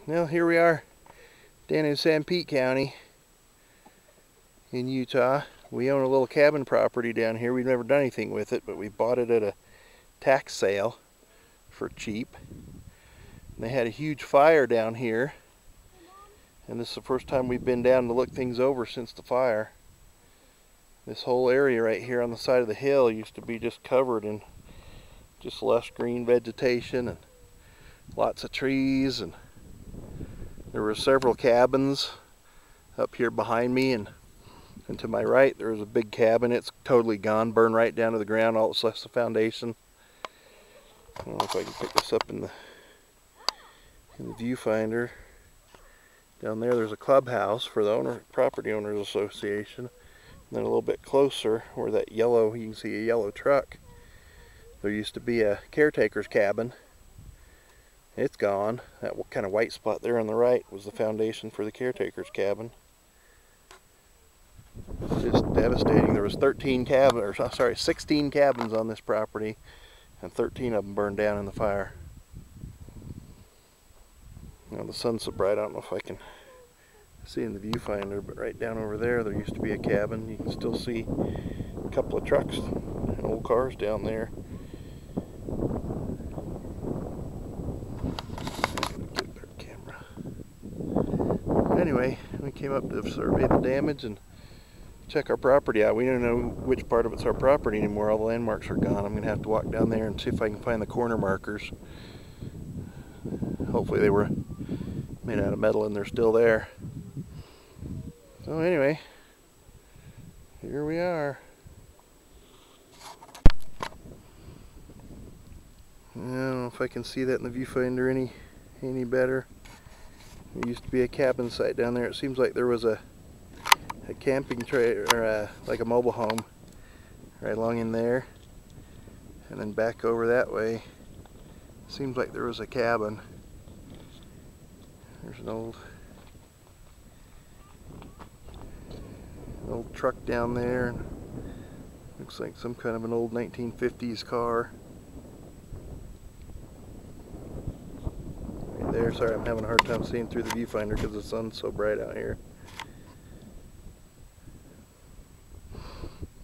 Well, here we are down in Sanpete County in Utah. We own a little cabin property down here. We've never done anything with it, but we bought it at a tax sale for cheap. And they had a huge fire down here, and this is the first time we've been down to look things over since the fire. This whole area right here on the side of the hill used to be just covered in just lush green vegetation and lots of trees, and there were several cabins up here behind me, and to my right there was a big cabin. It's totally gone, burned right down to the ground, all that's left the foundation. I don't know if I can pick this up in the viewfinder. Down there's a clubhouse for the property owners association. And then a little bit closer, where that yellow, you can see a yellow truck. There used to be a caretaker's cabin. It's gone. That kind of white spot there on the right was the foundation for the caretaker's cabin. It's just devastating. There was 16 cabins on this property, and 13 of them burned down in the fire. Now the sun's so bright, I don't know if I can see in the viewfinder, but right down over there used to be a cabin. You can still see a couple of trucks and old cars down there. Get a better camera. Anyway, we came up to survey the damage and check our property out. We don't know which part of it's our property anymore. All the landmarks are gone. I'm going to have to walk down there and see if I can find the corner markers. Hopefully they were made out of metal and they're still there. So anyway, here we are. I don't know if I can see that in the viewfinder any better. There used to be a cabin site down there. It seems like there was a camping trailer, or like a mobile home right along in there, and then back over that way seems like there was a cabin. There's an old truck down there, and looks like some kind of an old 1950s car right there. Sorry, I'm having a hard time seeing through the viewfinder because the sun's so bright out here.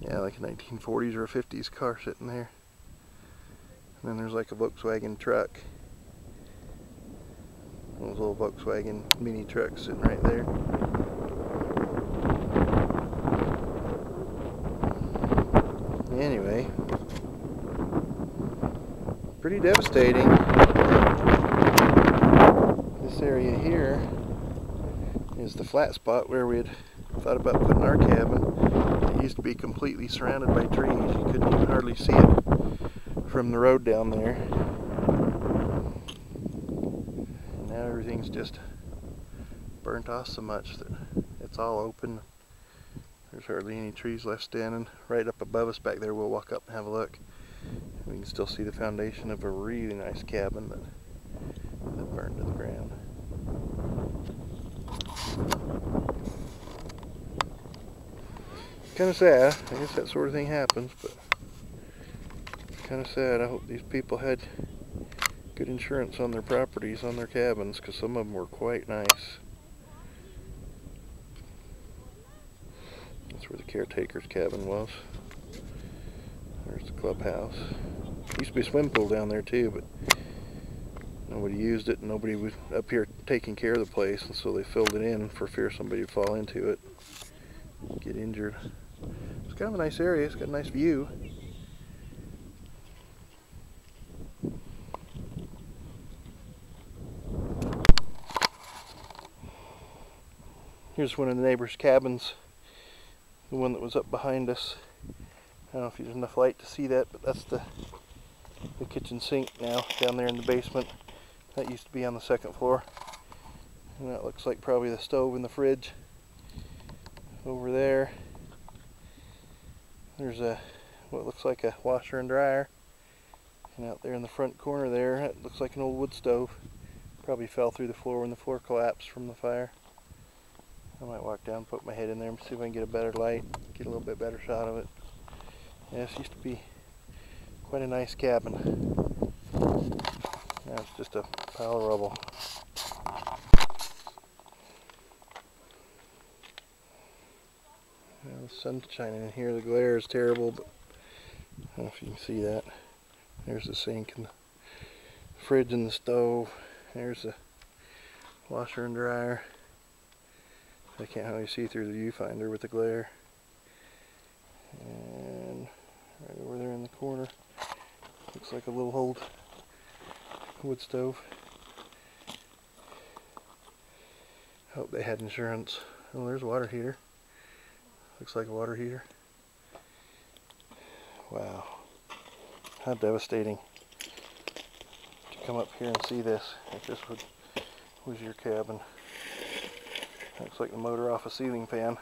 Yeah, like a 1940s or a 50s car sitting there. And then there's like a Volkswagen truck. Those little Volkswagen mini trucks sitting right there. Anyway, pretty devastating. This area here is the flat spot where we had thought about putting our cabin. It used to be completely surrounded by trees. You couldn't even hardly see it from the road down there. And now everything's just burnt off so much that it's all open. There's hardly any trees left standing. Right up above us back there, we'll walk up and have a look. We can still see the foundation of a really nice cabin that burned to the ground. Kind of sad. I guess that sort of thing happens, but it's kind of sad. I hope these people had good insurance on their properties, on their cabins, because some of them were quite nice. That's where the caretaker's cabin was. There's the clubhouse. Used to be a swimming pool down there too, but nobody used it, and nobody was up here taking care of the place, and so they filled it in for fear somebody would fall into it and get injured. It's kind of a nice area. It's got a nice view. Here's one of the neighbors' cabins, the one that was up behind us. I don't know if there's enough light to see that, but that's the kitchen sink now down there in the basement. That used to be on the second floor. And that looks like probably the stove and the fridge. Over there, there's what looks like a washer and dryer. And out there in the front corner there, it looks like an old wood stove. Probably fell through the floor when the floor collapsed from the fire. I might walk down, put my head in there and see if I can get a better light, get a little bit better shot of it. Yeah, this used to be quite a nice cabin. Now it's just a pile of rubble. The sun's shining in here. The glare is terrible, but I don't know if you can see that. There's the sink and the fridge and the stove. There's the washer and dryer. I can't really see through the viewfinder with the glare. And right over there in the corner, looks like a little old wood stove. Hope they had insurance. Oh, there's a water heater. Looks like a water heater. Wow. How devastating to come up here and see this if this was your cabin. Looks like the motor off a ceiling fan.